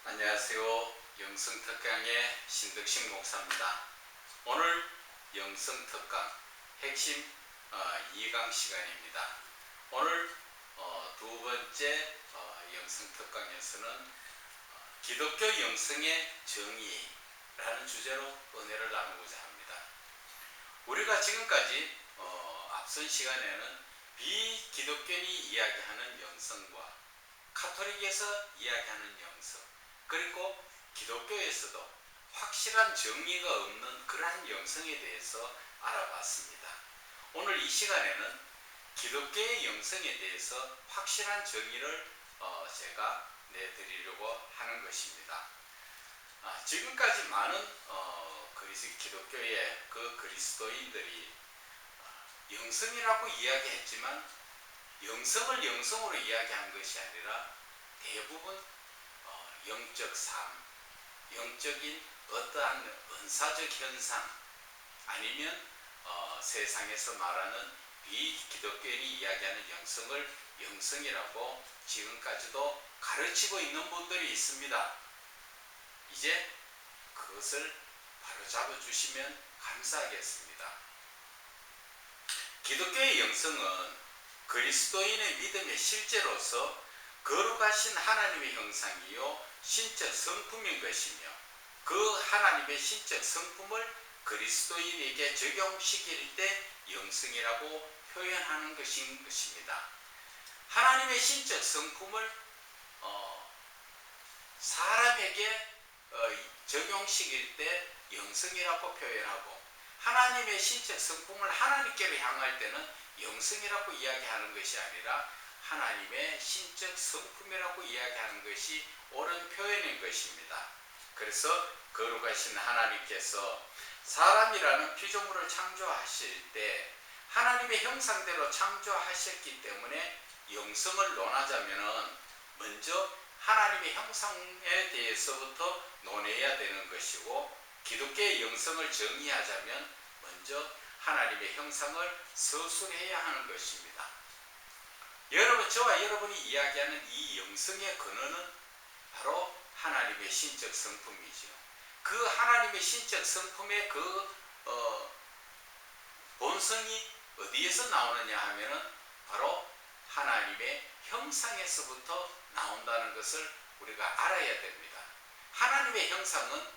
안녕하세요. 영성특강의 신덕식 목사입니다. 오늘 영성특강 핵심 2강 시간입니다. 오늘 두 번째 영성특강에서는 기독교 영성의 정의라는 주제로 은혜를 나누고자 합니다. 우리가 지금까지 앞선 시간에는 비기독교인이 이야기하는 영성과 카톨릭에서 이야기하는 영성, 그리고 기독교에서도 확실한 정의가 없는 그러한 영성에 대해서 알아봤습니다. 오늘 이 시간에는 기독교의 영성에 대해서 확실한 정의를 제가 내드리려고 하는 것입니다. 지금까지 많은 기독교의 그리스도인들이 영성이라고 이야기했지만 영성을 영성으로 이야기한 것이 아니라 대부분 영적 삶, 영적인 어떠한 은사적 현상, 아니면 세상에서 말하는 비기독교인이 이야기하는 영성을 영성이라고 지금까지도 가르치고 있는 분들이 있습니다. 이제 그것을 바로잡아 주시면 감사하겠습니다. 기독교의 영성은 그리스도인의 믿음의 실제로서 거룩하신 하나님의 형상이요 신적 성품인 것이며, 그 하나님의 신적 성품을 그리스도인에게 적용시킬 때 영성이라고 표현하는 것인 것입니다. 하나님의 신적 성품을 사람에게 적용시킬 때 영성이라고 표현하고, 하나님의 신적 성품을 하나님께로 향할 때는 영성이라고 이야기하는 것이 아니라 하나님의 신적 성품이라고 이야기하는 것이 옳은 표현인 것입니다. 그래서 거룩하신 하나님께서 사람이라는 피조물을 창조하실 때 하나님의 형상대로 창조하셨기 때문에 영성을 논하자면 먼저 하나님의 형상에 대해서부터 논해야 되는 것이고, 기독교의 영성을 정의하자면 먼저 하나님의 형상을 서술해야 하는 것입니다. 여러분, 저와 여러분이 이야기하는 이 영성의 근원은 바로 하나님의 신적 성품이죠. 그 하나님의 신적 성품의 본성이 어디에서 나오느냐 하면은 바로 하나님의 형상에서부터 나온다는 것을 우리가 알아야 됩니다. 하나님의 형상은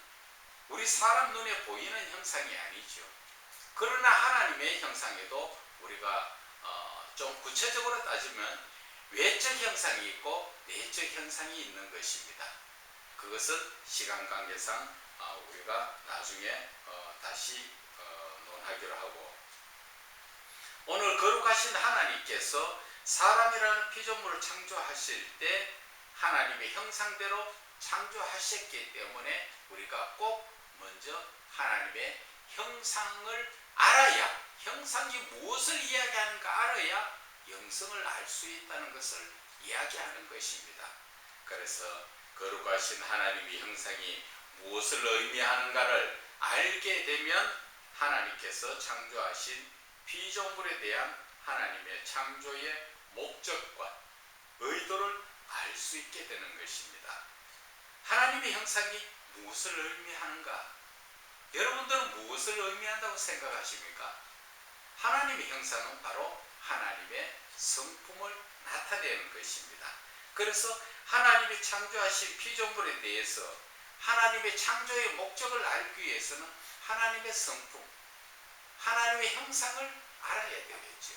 우리 사람 눈에 보이는 형상이 아니죠. 그러나 하나님의 형상에도 우리가 좀 구체적으로 따지면 외적 형상이 있고 내적 형상이 있는 것입니다. 그것은 시간 관계상 우리가 나중에 다시 논하기로 하고, 오늘 거룩하신 하나님께서 사람이라는 피조물을 창조하실 때 하나님의 형상대로 창조하셨기 때문에 우리가 꼭 먼저 하나님의 형상을 알아야, 형상이 무엇을 이야기하는가 알아야 영성을 알 수 있다는 것을 이야기하는 것입니다. 그래서 거룩하신 하나님의 형상이 무엇을 의미하는가를 알게 되면 하나님께서 창조하신 피조물에 대한 하나님의 창조의 목적과 의도를 알 수 있게 되는 것입니다. 하나님의 형상이 무엇을 의미하는가? 여러분들은 무엇을 의미한다고 생각하십니까? 하나님의 형상은 바로 하나님의 성품을 나타내는 것입니다. 그래서 하나님이 창조하신 피조물에 대해서 하나님의 창조의 목적을 알기 위해서는 하나님의 성품, 하나님의 형상을 알아야 되겠죠.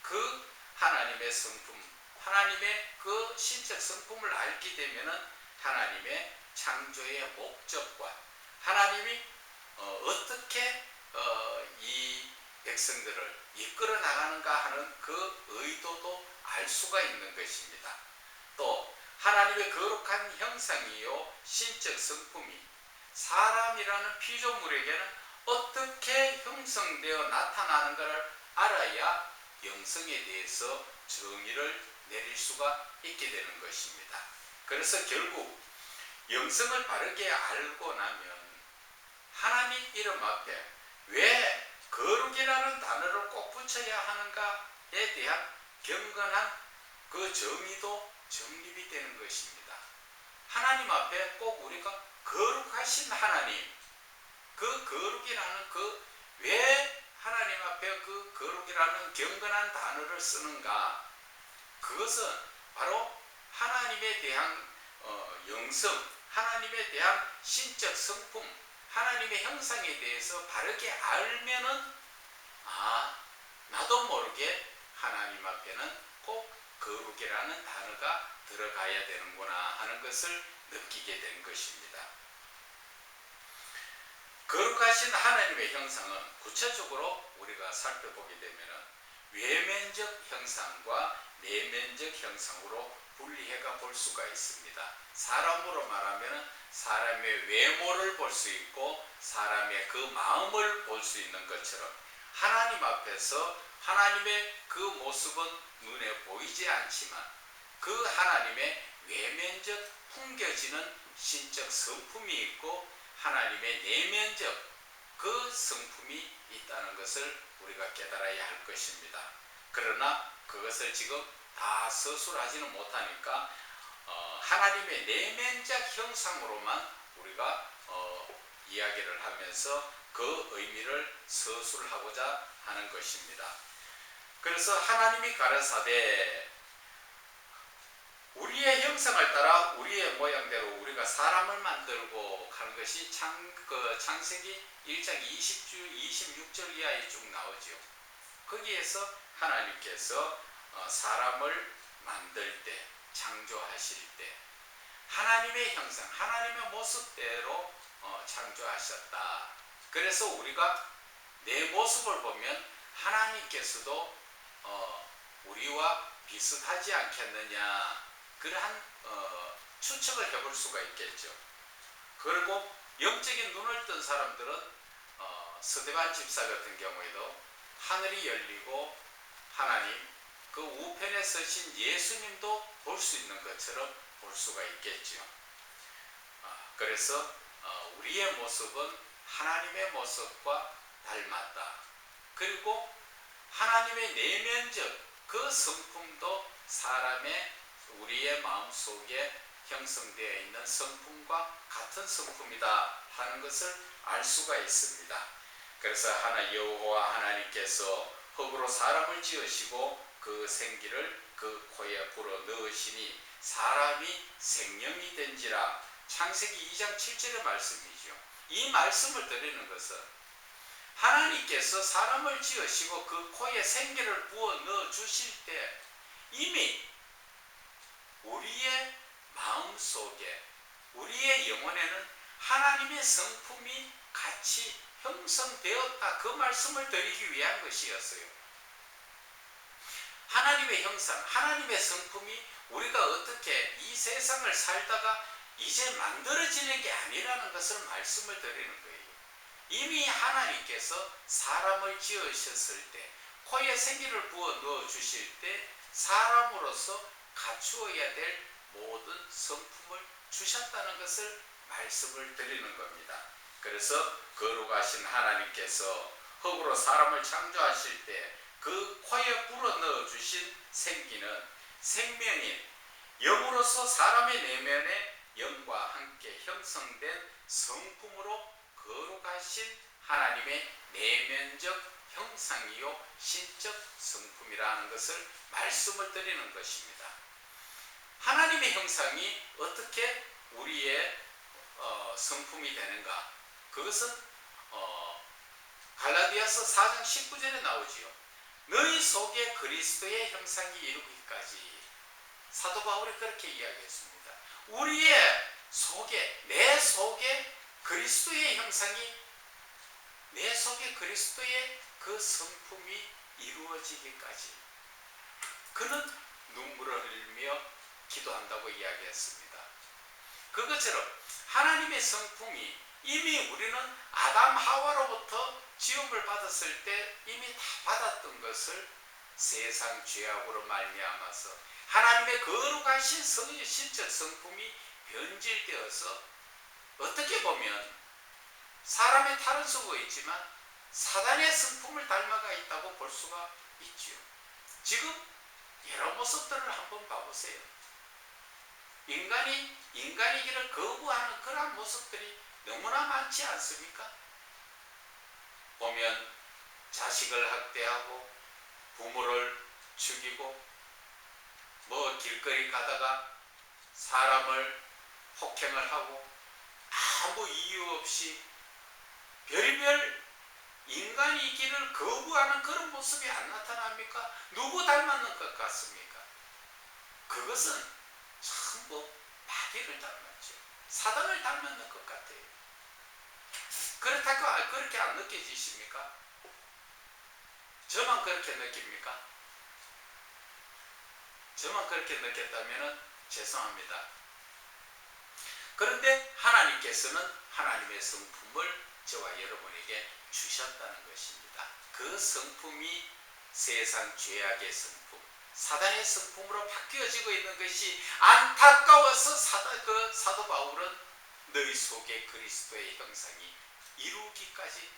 그 하나님의 성품, 하나님의 그 신적 성품을 알게 되면은 하나님의 창조의 목적과 하나님이 어떻게 이 백성들을 이끌어 나가는가 하는 그 의도도 알 수가 있는 것입니다. 또 하나님의 거룩한 형상이요 신적 성품이 사람이라는 피조물에게는 어떻게 형성되어 나타나는가를 알아야 영성에 대해서 정의를 내릴 수가 있게 되는 것입니다. 그래서 결국 영성을 바르게 알고 나면 하나님 이름 앞에 왜 거룩이라는 단어를 꼭 붙여야 하는가에 대한 경건한 그 정의도 정립이 되는 것입니다. 하나님 앞에 꼭 우리가 거룩하신 하나님, 그 거룩이라는 왜 하나님 앞에 그 거룩이라는 경건한 단어를 쓰는가? 그것은 바로 하나님에 대한 영성, 하나님에 대한 신적 성품, 하나님의 형상에 대해서 바르게 알면은 나도 모르게 하나님 앞에는 꼭 거룩이라는 단어가 들어가야 되는구나 하는 것을 느끼게 된 것입니다. 거룩하신 하나님의 형상은 구체적으로 우리가 살펴보게 되면 외면적 형상과 내면적 형상으로 분리해가 볼 수가 있습니다. 사람으로 말하면 사람의 외모를 볼 수 있고 사람의 그 마음을 볼 수 있는 것처럼 하나님 앞에서 하나님의 그 모습은 눈에 보이지 않지만 그 하나님의 외면적 풍겨지는 신적 성품이 있고 하나님의 내면적 그 성품이 있다는 것을 우리가 깨달아야 할 것입니다. 그러나 그것을 지금 다 서술하지는 못하니까 하나님의 내면적 형상으로만 우리가 이야기를 하면서 그 의미를 서술하고자 하는 것입니다. 그래서 하나님이 가라사대 우리의 형상을 따라 우리의 모양대로 우리가 사람을 만들고 하는 것이 창세기 1장 26절 이하에 쭉 나오죠. 거기에서 하나님께서 사람을 만들 때, 창조하실 때 하나님의 형상, 하나님의 모습대로 창조하셨다. 그래서 우리가 내 모습을 보면 하나님께서도 우리와 비슷하지 않겠느냐, 그러한 추측을 해볼 수가 있겠죠. 그리고 영적인 눈을 뜬 사람들은 스데반 집사 같은 경우에도 하늘이 열리고 하나님 그 우편에 서신 예수님도 볼 수 있는 것처럼 볼 수가 있겠죠. 그래서 우리의 모습은 하나님의 모습과 닮았다. 그리고 하나님의 내면적 그 성품도 사람의 우리의 마음속에 형성되어 있는 성품과 같은 성품이다 하는 것을 알 수가 있습니다. 그래서 여호와 하나님께서 흙으로 사람을 지으시고 그 생기를 그 코에 불어 넣으시니 사람이 생명이 된지라. 창세기 2장 7절의 말씀이죠. 이 말씀을 드리는 것은 하나님께서 사람을 지으시고 그 코에 생기를 부어 넣어 주실 때 이미 우리의 마음속에 우리의 영혼에는 하나님의 성품이 같이 형성되었다, 그 말씀을 드리기 위한 것이었어요. 하나님의 형상, 하나님의 성품이 우리가 어떻게 이 세상을 살다가 이제 만들어지는 게 아니라는 것을 말씀을 드리는 거예요. 이미 하나님께서 사람을 지으셨을 때, 코에 생기를 부어 넣어 주실 때 사람으로서 갖추어야 될 모든 성품을 주셨다는 것을 말씀을 드리는 겁니다. 그래서 거룩하신 하나님께서 흙으로 사람을 창조하실 때 그 코에 불어 넣어 주신 생기는 생명인 영으로서 사람의 내면에 영과 함께 형성된 성품으로 거룩하신 하나님의 내면적 형상이요 신적 성품이라는 것을 말씀을 드리는 것입니다. 하나님의 형상이 어떻게 우리의 성품이 되는가? 그것은 갈라디아서 4장 19절에 나오지요. 너희 속에 그리스도의 형상이 이루기까지. 사도 바울이 그렇게 이야기했습니다. 우리의 속에, 내 속에 그리스도의 형상이, 내 속에 그리스도의 그 성품이 이루어지기까지 그는 눈물을 흘리며 기도한다고 이야기했습니다. 그것처럼 하나님의 성품이 이미 우리는 아담 하와로부터 지음을 받았을 때 이미 다 받았던 것을 세상 죄악으로 말미암아서 하나님의 거룩하신 신적 성품이 변질되어서 어떻게 보면 사람의 탈은 쓰고 있지만 사단의 성품을 닮아가 있다고 볼 수가 있지요. 지금 여러 모습들을 한번 봐보세요. 인간이기를 거부하는 그러한 모습들이 너무나 많지 않습니까? 보면 자식을 학대하고 부모를 죽이고 뭐 길거리 가다가 사람을 폭행을 하고 아무 이유 없이 별의별 인간이기를 거부하는 그런 모습이 안 나타납니까? 누구 닮았는 것 같습니까? 그것은 전부 마귀를 닮았죠. 사단을 닮았는 것 같아요. 그렇다고 그렇게 안 느껴지십니까? 저만 그렇게 느낍니까? 저만 그렇게 느꼈다면 죄송합니다. 그런데 하나님께서는 하나님의 성품을 저와 여러분에게 주셨다는 것입니다. 그 성품이 세상 죄악의 성품, 사단의 성품으로 바뀌어지고 있는 것이 안타까워서 사도 바울은 너희 속에 그리스도의 형상이 이루기까지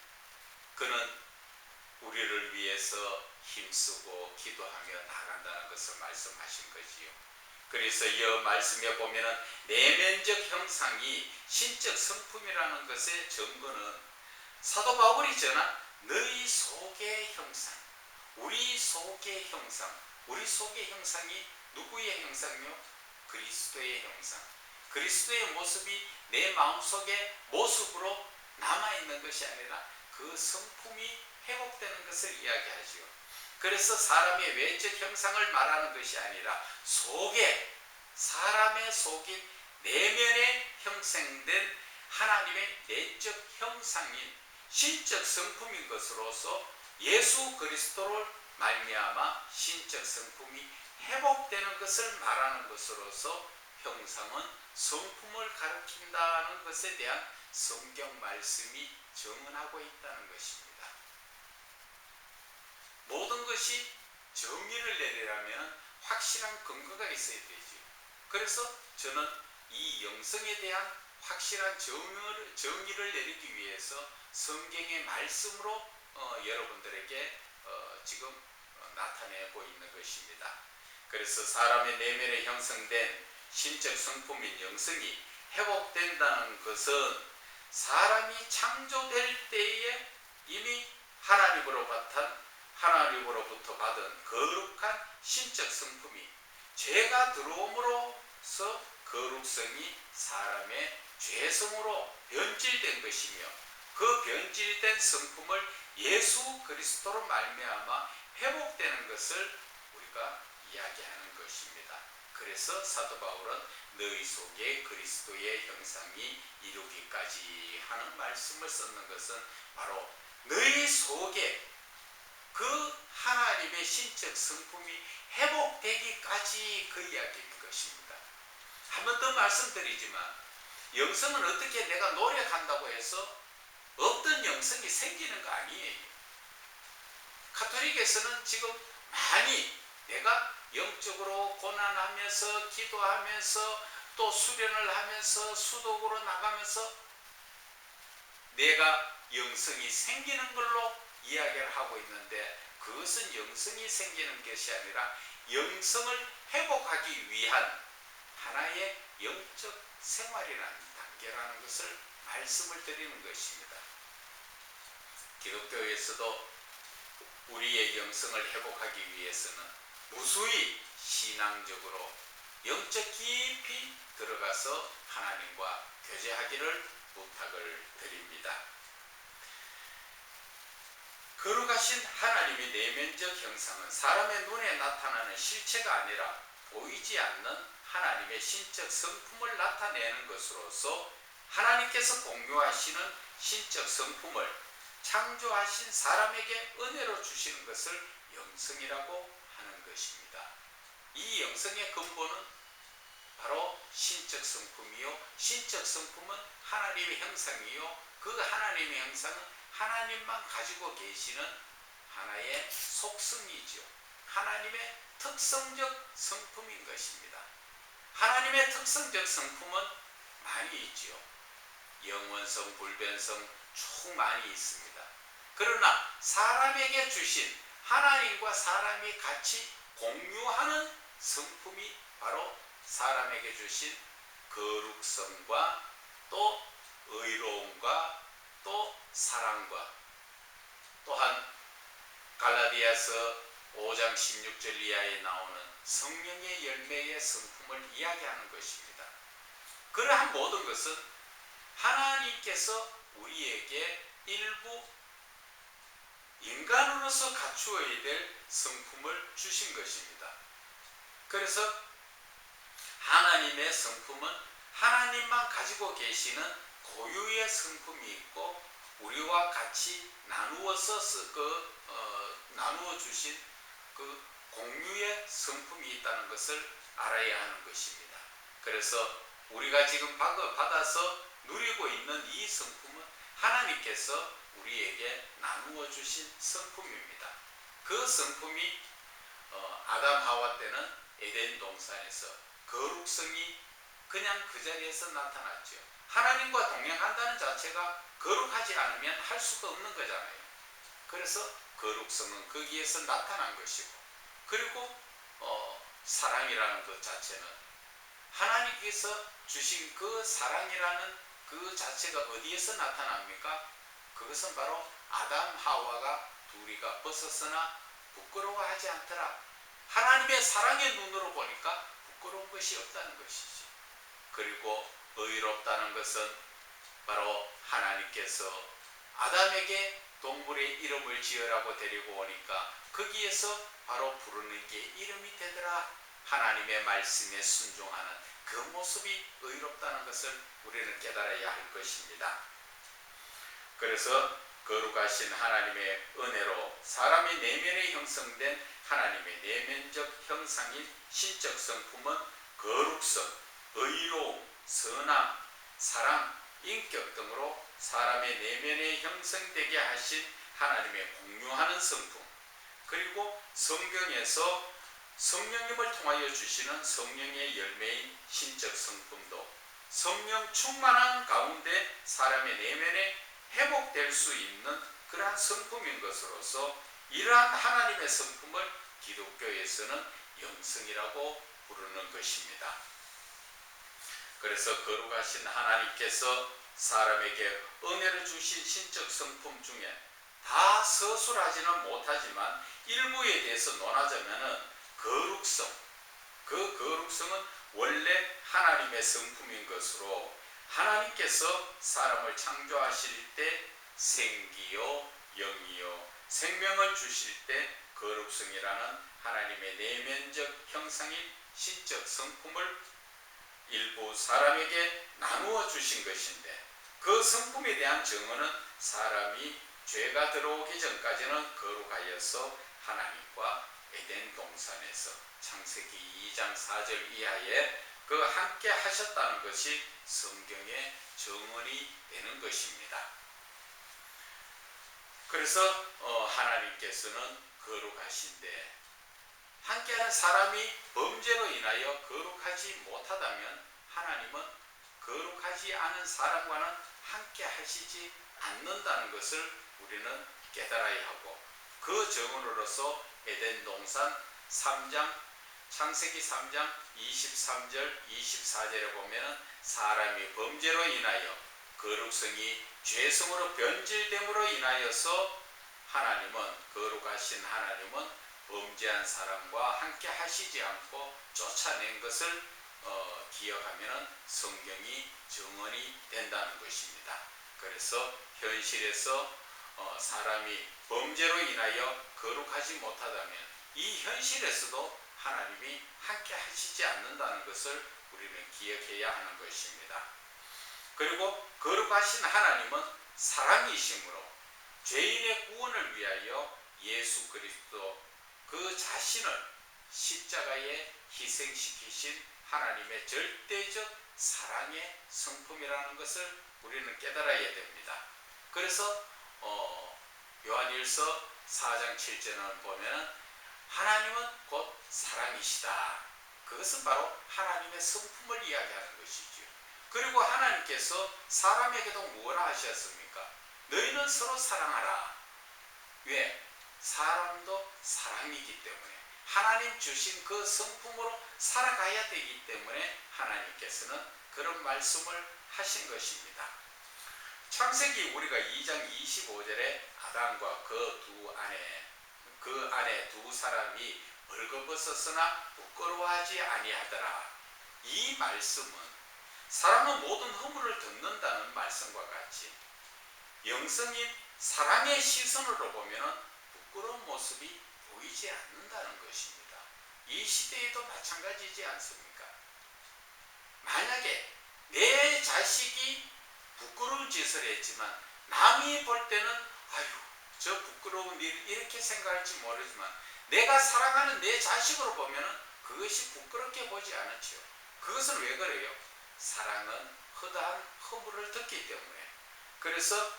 그는 우리를 위해서 힘쓰고 기도하며 나간다는 것을 말씀하신 거지요. 그래서 이 말씀에 보면은 내면적 형상이 신적 성품이라는 것의 증거는 사도 바울이 전한 너희 속의 형상, 우리 속의 형상, 우리 속의 형상이 누구의 형상이요? 그리스도의 형상. 그리스도의 모습이 내 마음속의 모습으로 남아있는 것이 아니라 그 성품이 회복되는 것을 이야기하지요. 그래서 사람의 외적 형상을 말하는 것이 아니라 속에 사람의 속인 내면에 형성된 하나님의 내적 형상인 신적 성품인 것으로서 예수 그리스도를 말미암아 신적 성품이 회복되는 것을 말하는 것으로서 형상은 성품을 가리킨다는 것에 대한 성경 말씀이 증언하고 있다는 것입니다. 모든 것이 정의를 내리려면 확실한 근거가 있어야 되죠. 그래서 저는 이 영성에 대한 확실한 정의를 내리기 위해서 성경의 말씀으로 여러분들에게 지금 나타내고 있는 것입니다. 그래서 사람의 내면에 형성된 신적 성품인 영성이 회복된다는 것은 사람이 창조될 때에 이미 하나님으로부터 받은 거룩한 신적 성품이 죄가 들어옴으로써 거룩성이 사람의 죄성으로 변질된 것이며 그 변질된 성품을 예수 그리스도로 말미암아 회복되는 것을 우리가 이야기하는 것입니다. 그래서 사도 바울은 너희 속에 그리스도의 형상이 이루기까지 하는 말씀을 썼는 것은 바로 너희 속에 그 하나님의 신적 성품이 회복되기까지 그 이야기인 것입니다. 한 번 더 말씀드리지만 영성은 어떻게 내가 노력한다고 해서 없던 영성이 생기는 거 아니에요. 가톨릭에서는 지금 많이 내가 영적으로 고난하면서 기도하면서 또 수련을 하면서 수독으로 나가면서 내가 영성이 생기는 걸로 이야기를 하고 있는데 그것은 영성이 생기는 것이 아니라 영성을 회복하기 위한 하나의 영적 생활이라는 단계라는 것을 말씀을 드리는 것입니다. 기독교에서도 우리의 영성을 회복하기 위해서는 무수히 신앙적으로 영적 깊이 들어가서 하나님과 교제하기를 부탁을 드립니다. 거룩하신 하나님의 내면적 형상은 사람의 눈에 나타나는 실체가 아니라 보이지 않는 하나님의 신적 성품을 나타내는 것으로서 하나님께서 공유하시는 신적 성품을 창조하신 사람에게 은혜로 주시는 것을 영성이라고 하는 것입니다. 이 영성의 근본은 바로 신적 성품이요, 신적 성품은 하나님의 형상이요, 그 하나님의 형상은 하나님만 가지고 계시는 하나의 속성이죠. 하나님의 특성적 성품인 것입니다. 하나님의 특성적 성품은 많이 있죠. 영원성, 불변성 쭉 많이 있습니다. 그러나 사람에게 주신 하나님과 사람이 같이 공유하는 성품이 바로 사람에게 주신 거룩성과 또 의로움과 또 사랑과 또한 갈라디아서 5장 16절 이하에 나오는 성령의 열매의 성품을 이야기하는 것입니다. 그러한 모든 것은 하나님께서 우리에게 일부 인간으로서 갖추어야 될 성품을 주신 것입니다. 그래서 하나님의 성품은 하나님만 가지고 계시는 고유의 성품이 있고 우리와 같이 나누어서 나누어 주신 그 공유의 성품이 있다는 것을 알아야 하는 것입니다. 그래서 우리가 지금 받아서 누리고 있는 이 성품은 하나님께서 우리에게 나누어 주신 성품입니다. 그 성품이 아담 하와 때는 에덴 동산에서 거룩성이 그냥 그 자리에서 나타났죠. 하나님과 동행한다는 자체가 거룩하지 않으면 할 수가 없는 거잖아요. 그래서 거룩성은 거기에서 나타난 것이고, 그리고 사랑이라는 것 자체는 하나님께서 주신 그 사랑이라는 그 자체가 어디에서 나타납니까? 그것은 바로 아담 하와가 둘이가 벗었으나 부끄러워하지 않더라. 하나님의 사랑의 눈으로 보니까 부끄러운 것이 없다는 것이죠. 그리고 의롭다는 것은 바로 하나님께서 아담에게 동물의 이름을 지으라고 데리고 오니까 거기에서 바로 부르는 게 이름이 되더라. 하나님의 말씀에 순종하는 그 모습이 의롭다는 것을 우리는 깨달아야 할 것입니다. 그래서 거룩하신 하나님의 은혜로 사람의 내면에 형성된 하나님의 내면적 형상인 신적 성품은 거룩성, 의로움, 선함, 사랑, 인격 등으로 사람의 내면에 형성되게 하신 하나님의 공유하는 성품, 그리고 성경에서 성령님을 통하여 주시는 성령의 열매인 신적 성품도 성령 충만한 가운데 사람의 내면에 회복될 수 있는 그러한 성품인 것으로서 이러한 하나님의 성품을 기독교에서는 영성이라고 부르는 것입니다. 그래서 거룩하신 하나님께서 사람에게 은혜를 주신 신적 성품 중에 다 서술하지는 못하지만 일부에 대해서 논하자면 거룩성, 그 거룩성은 원래 하나님의 성품인 것으로 하나님께서 사람을 창조하실 때 생기요 영이요 생명을 주실 때 거룩성이라는 하나님의 내면적 형상인 신적 성품을 일부 사람에게 나누어 주신 것인데, 그 성품에 대한 증언은 사람이 죄가 들어오기 전까지는 거룩하여서 하나님과 에덴 동산에서 창세기 2장 4절 이하에 그 함께 하셨다는 것이 성경의 증언이 되는 것입니다. 그래서 하나님께서는 거룩하신데 함께하는 사람이 범죄로 인하여 거룩하지 못하다면 하나님은 거룩하지 않은 사람과는 함께 하시지 않는다는 것을 우리는 깨달아야 하고, 그 증언으로서 에덴 동산 3장 창세기 3장 23절 24절에 보면 사람이 범죄로 인하여 거룩성이 죄성으로 변질됨으로 인하여서 하나님은, 거룩하신 하나님은 범죄한 사람과 함께 하시지 않고 쫓아낸 것을 기억하면 성경이 증언이 된다는 것입니다. 그래서 현실에서 사람이 범죄로 인하여 거룩하지 못하다면 이 현실에서도 하나님이 함께 하시지 않는다는 것을 우리는 기억해야 하는 것입니다. 그리고 거룩하신 하나님은 사랑이시므로 죄인의 구원을 위하여 예수 그리스도 그 자신을 십자가에 희생시키신 하나님의 절대적 사랑의 성품이라는 것을 우리는 깨달아야 됩니다. 그래서 요한일서 4장 7절을 보면 하나님은 곧 사랑이시다. 그것은 바로 하나님의 성품을 이야기하는 것이죠. 그리고 하나님께서 사람에게도 뭐라 하셨습니까? 너희는 서로 사랑하라. 왜? 사람도 사람이기 때문에. 하나님 주신 그 성품으로 살아가야 되기 때문에 하나님께서는 그런 말씀을 하신 것입니다. 창세기 우리가 2장 25절에 아담과 그 안에 두 사람이 벌거벗었으나 부끄러워하지 아니하더라. 이 말씀은 사람은 모든 허물을 듣는다는 말씀과 같이 영성인 사랑의 시선으로 보면 부끄러운 모습이 보이지 않는다는 것입니다. 이 시대에도 마찬가지지 않습니까? 만약에 내 자식이 부끄러운 짓을 했지만 남이 볼 때는 아유 저 부끄러운 일 이렇게 생각할지 모르지만 내가 사랑하는 내 자식으로 보면 그것이 부끄럽게 보지 않았죠. 그것은 왜 그래요? 사랑은 허다한 허물을 듣기 때문에. 그래서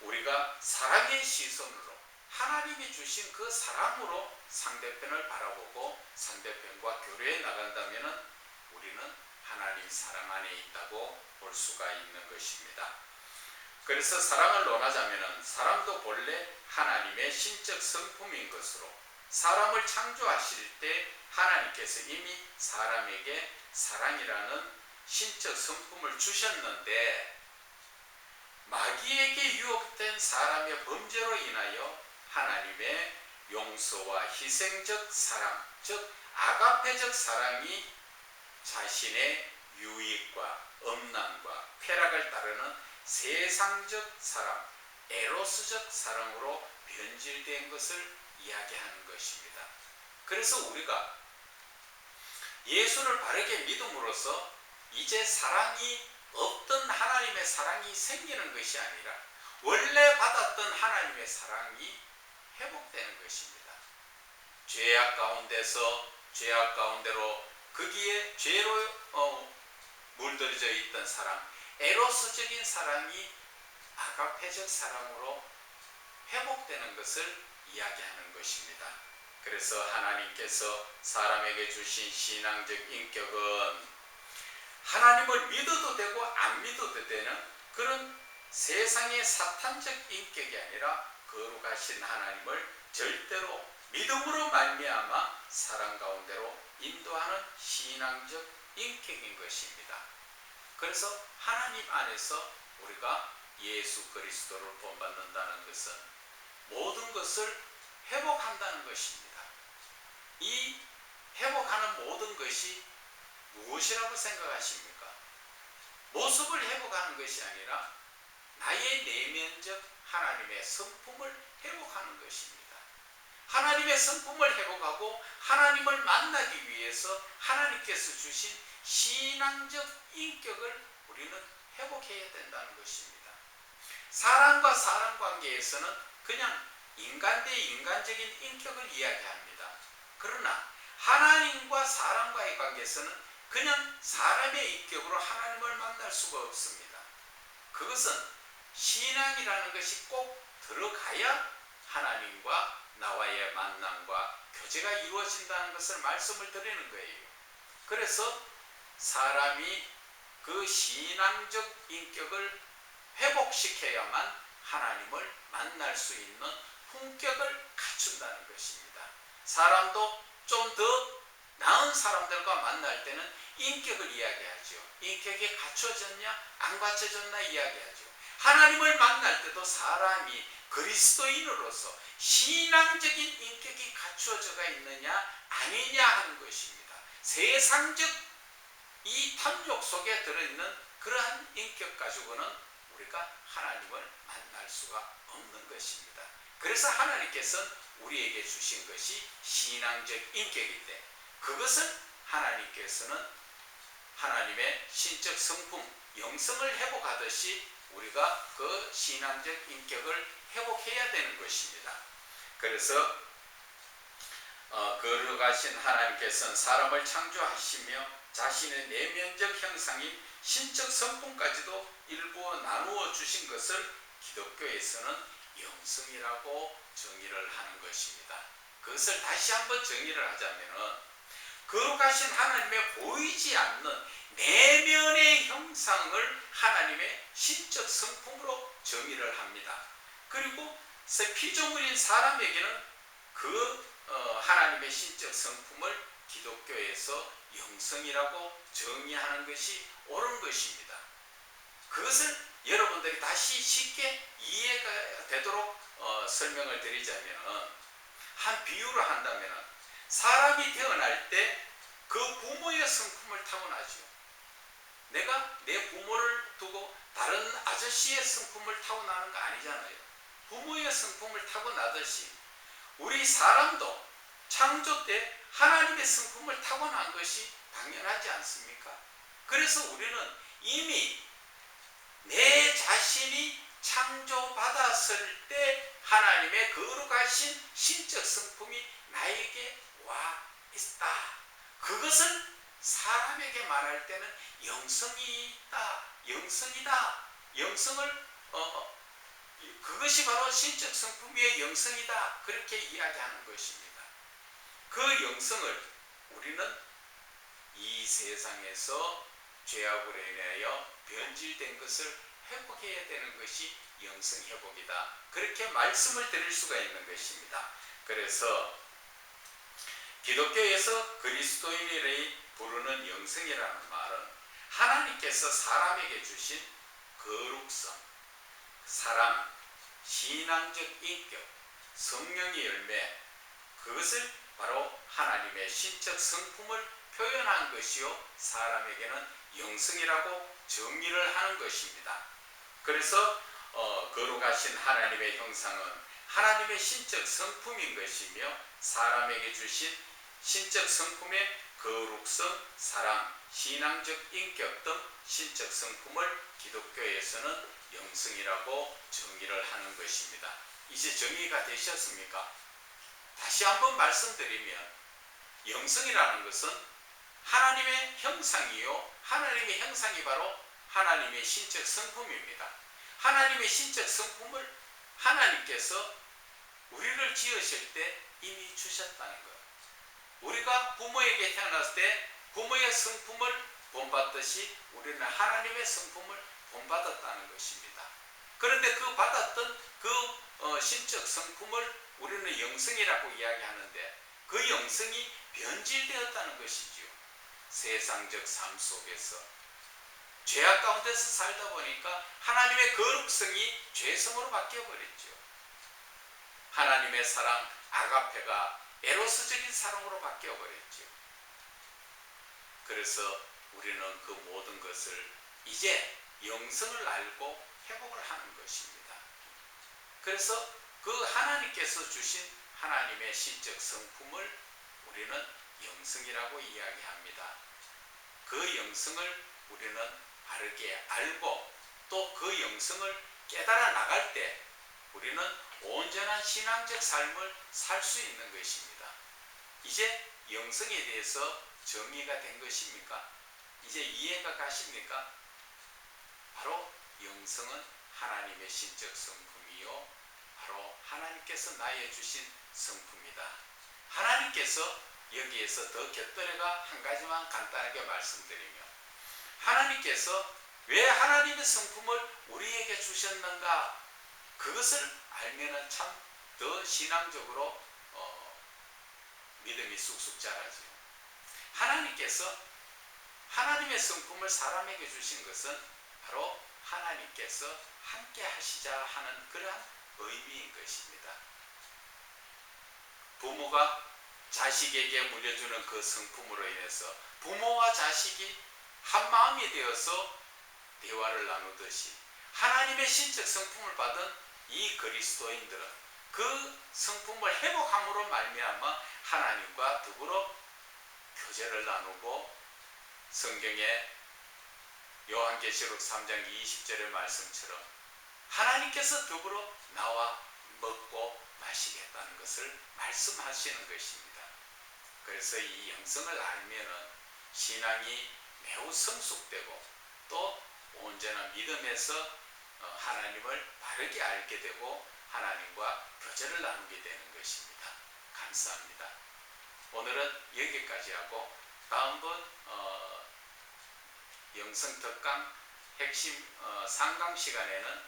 우리가 사랑의 시선으로 하나님이 주신 그 사랑으로 상대편을 바라보고 상대편과 교류해 나간다면 우리는 하나님 사랑 안에 있다고 볼 수가 있는 것입니다. 그래서 사랑을 논하자면 사랑도 본래 하나님의 신적 성품인 것으로 사람을 창조하실 때 하나님께서 이미 사람에게 사랑이라는 신적 성품을 주셨는데 마귀에게 유혹된 사람의 범죄로 인하여 하나님의 용서와 희생적 사랑, 즉 아가페적 사랑이 자신의 유익과 엄난과 쾌락을 따르는 세상적 사랑, 에로스적 사랑으로 변질된 것을 이야기하는 것입니다. 그래서 우리가 예수를 바르게 믿음으로써 이제 사랑이 없던 하나님의 사랑이 생기는 것이 아니라 원래 받았던 하나님의 사랑이 회복되는 것입니다. 죄악 가운데서 죄악 가운데로 거기에 죄로 물들여져 있던 사랑, 에로스적인 사랑이 아가페적 사랑으로 회복되는 것을 이야기하는 것입니다. 그래서 하나님께서 사람에게 주신 신앙적 인격은 하나님을 믿어도 되고 안 믿어도 되는 그런 세상의 사탄적 인격이 아니라 거룩하신 하나님을 절대로 믿음으로 말미암아 사랑 가운데로 인도하는 신앙적 인격인 것입니다. 그래서 하나님 안에서 우리가 예수 그리스도를 본받는다는 것은 모든 것을 회복한다는 것입니다. 이 회복하는 모든 것이 무엇이라고 생각하십니까? 모습을 회복하는 것이 아니라 나의 내면적 하나님의 성품을 회복하는 것입니다. 하나님의 성품을 회복하고 하나님을 만나기 위해서 하나님께서 주신 신앙적 인격을 우리는 회복해야 된다는 것입니다. 사람과 사람 관계에서는 그냥 인간 대 인간적인 인격을 이야기합니다. 그러나 하나님과 사람과의 관계에서는 그냥 사람의 인격으로 하나님을 만날 수가 없습니다. 그것은 신앙이라는 것이 꼭 들어가야 하나님과 나와의 만남과 교제가 이루어진다는 것을 말씀을 드리는 거예요. 그래서 사람이 그 신앙적 인격을 회복시켜야만 하나님을 만날 수 있는 품격을 갖춘다는 것입니다. 사람도 좀 더 나은 사람들과 만날 때는 인격을 이야기하죠. 인격이 갖춰졌냐 안 갖춰졌나 이야기하죠. 하나님을 만날 때도 사람이 그리스도인으로서 신앙적인 인격이 갖추어져가 있느냐 아니냐 하는 것입니다. 세상적 이 탐욕 속에 들어있는 그러한 인격 가지고는 우리가 하나님을 만날 수가 없는 것입니다. 그래서 하나님께서는 우리에게 주신 것이 신앙적 인격인데 그것을 하나님께서는 하나님의 신적 성품, 영성을 회복하듯이 우리가 그 신앙적 인격을 회복해야 되는 것입니다. 그래서 거룩하신 하나님께서는 사람을 창조하시며 자신의 내면적 형상인 신적 성품까지도 일부 나누어 주신 것을 기독교에서는 영성이라고 정의를 하는 것입니다. 그것을 다시 한번 정의를 하자면 거룩하신 하나님의 보이지 않는 내면의 형상을 하나님의 신적 성품으로 정의를 합니다. 그리고 피조물인 사람에게는 하나님의 신적 성품을 기독교에서 영성이라고 정의하는 것이 옳은 것입니다. 그것을 여러분들이 다시 쉽게 이해가 되도록 설명을 드리자면, 한 비유를 한다면, 사람이 태어날 때 그 부모의 성품을 타고나죠. 내가 내 부모를 두고 다른 아저씨의 성품을 타고나는 거 아니잖아요. 부모의 성품을 타고나듯이 우리 사람도 창조 때 하나님의 성품을 타고난 것이 당연하지 않습니까? 그래서 우리는 이미 내 자신이 창조받았을 때 하나님의 거룩하신 신적 성품이 나에게 와 있다. 그것을 사람에게 말할 때는 영성이 있다, 영성이다, 영성을 그것이 바로 신적 성품의 영성이다, 그렇게 이야기하는 것입니다. 그 영성을 우리는 이 세상에서 죄악으로 인하여 변질된 것을 회복해야 되는 것이 영성 회복이다, 그렇게 말씀을 드릴 수가 있는 것입니다. 그래서 기독교에서 그리스도인이 부르는 영성이라는 말은 하나님께서 사람에게 주신 거룩성, 사랑, 신앙적 인격, 성령의 열매, 그것을 바로 하나님의 신적 성품을 표현한 것이요, 사람에게는 영성이라고 정의를 하는 것입니다. 그래서 거룩하신 하나님의 형상은 하나님의 신적 성품인 것이며, 사람에게 주신 신적 성품의 거룩성, 사랑, 신앙적 인격 등 신적 성품을 기독교에서는 영성이라고 정의를 하는 것입니다. 이제 정의가 되셨습니까? 다시 한번 말씀드리면, 영성이라는 것은 하나님의 형상이요, 하나님의 형상이 바로 하나님의 신적 성품입니다. 하나님의 신적 성품을 하나님께서 우리를 지으실 때 이미 주셨다는 것. 우리가 부모에게 태어났을 때 부모의 성품을 본받듯이 우리는 하나님의 성품을 본받았다는 것입니다. 그런데 그 받았던 그 신적 성품을 우리는 영성이라고 이야기하는데, 그 영성이 변질되었다는 것이지요. 세상적 삶 속에서 죄악 가운데서 살다 보니까 하나님의 거룩성이 죄성으로 바뀌어버렸죠. 하나님의 사랑 아가페가 에로스적인 사랑으로 바뀌어버렸죠. 그래서 우리는 그 모든 것을 이제 영성을 알고 회복을 하는 것입니다. 그래서 그 하나님께서 주신 하나님의 신적 성품을 우리는 영성이라고 이야기합니다. 그 영성을 우리는 바르게 알고 또 그 영성을 깨달아 나갈 때 우리는 온전한 신앙적 삶을 살 수 있는 것입니다. 이제 영성에 대해서 정의가 된 것입니까? 이제 이해가 가십니까? 바로 영성은 하나님의 신적 성품이요, 바로 하나님께서 나에 주신 성품이다. 하나님께서 여기에서 더 곁들여가 한 가지만 간단하게 말씀드리면, 하나님께서 왜 하나님의 성품을 우리에게 주셨는가, 그것을 알면 참 더 신앙적으로 믿음이 쑥쑥 자라죠. 하나님께서 하나님의 성품을 사람에게 주신 것은 바로 하나님께서 함께 하시자 하는 그러한 의미인 것입니다. 부모가 자식에게 물려주는 그 성품으로 인해서 부모와 자식이 한 마음이 되어서 대화를 나누듯이, 하나님의 신적 성품을 받은 이 그리스도인들은 그 성품을 회복함으로 말미암아 하나님과 더불어 교제를 나누고, 성경의 요한계시록 3장 20절의 말씀처럼 하나님께서 더불어 나와 먹고 마시겠다는 것을 말씀하시는 것입니다. 그래서 이 영성을 알면은 신앙이 매우 성숙되고 또 온전한 믿음에서 하나님을 바르게 알게 되고 하나님과 교제를 나누게 되는 것입니다. 감사합니다. 오늘은 여기까지 하고 다음번 영성 특강 핵심 상강 시간에는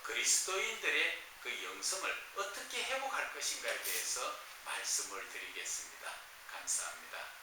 그리스도인들의 그 영성을 어떻게 회복할 것인가에 대해서 말씀을 드리겠습니다. 감사합니다.